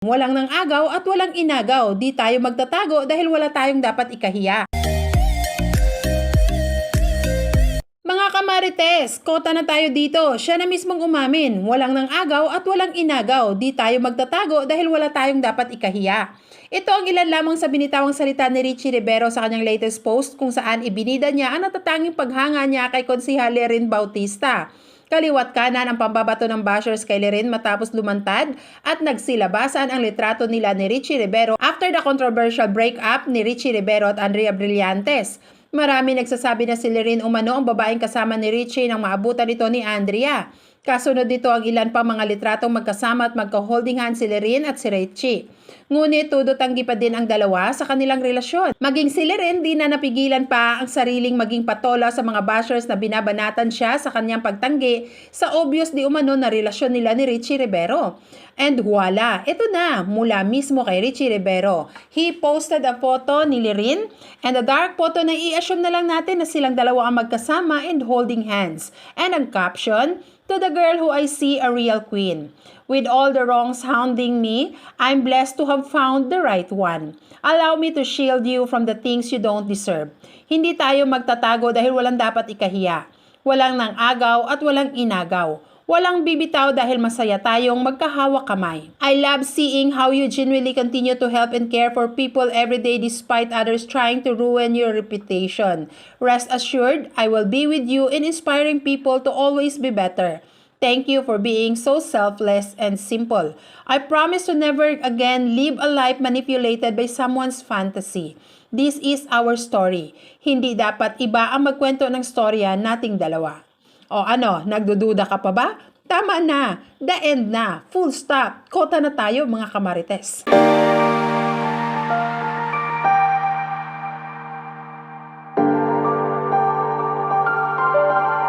Walang nang agaw at walang inagaw, di tayo magtatago dahil wala tayong dapat ikahiya. Mga kamarites, kota na tayo dito. Siya na mismong umamin. Walang nang agaw at walang inagaw. Di tayo magtatago dahil wala tayong dapat ikahiya. Ito ang ilan lamang sa binitawang salita ni Richie Rivero sa kanyang latest post kung saan ibinida niya ang natatanging paghanga niya kay Konsehal Lerin Bautista. Kaliwat kanan ang pambabato ng bashers kay Lerin matapos lumantad at nagsilabasan ang litrato nila ni Richie Rivero after the controversial breakup ni Richie Rivero at Andrea Brillantes. Marami nagsasabi na si Lerin umano ang babaeng kasama ni Richie nang maabutan nito ni Andrea. Kasunod dito ang ilan pang mga litratong magkasama at magka-holding hand si Lerin at si Richie. Ngunit todo tanggi pa din ang dalawa sa kanilang relasyon. Maging si Lerin di na napigilan pa ang sariling maging patola sa mga bashers na binabanatan siya sa kanyang pagtanggi sa obvious di umano na relasyon nila ni Richie Rivero. And voila, ito na mula mismo kay Richie Rivero. He posted a photo ni Lerin and a dark photo na i-assume na lang natin na silang dalawa ang magkasama and holding hands. And ang caption, "To the girl who I see a real queen. With all the wrongs hounding me, I'm blessed to have found the right one. Allow me to shield you from the things you don't deserve." Hindi tayo magtatago dahil walang dapat ikahiya. Walang nang agaw at walang inagaw. Walang bibitaw dahil masaya tayong magkahawak kamay. I love seeing how you genuinely continue to help and care for people every day despite others trying to ruin your reputation. Rest assured, I will be with you in inspiring people to always be better. Thank you for being so selfless and simple. I promise to never again live a life manipulated by someone's fantasy. This is our story. Hindi dapat iba ang magkwento ng storya nating dalawa. O ano, nagdududa ka pa ba? Tama na, the end na, full stop, kota na tayo mga kamarites.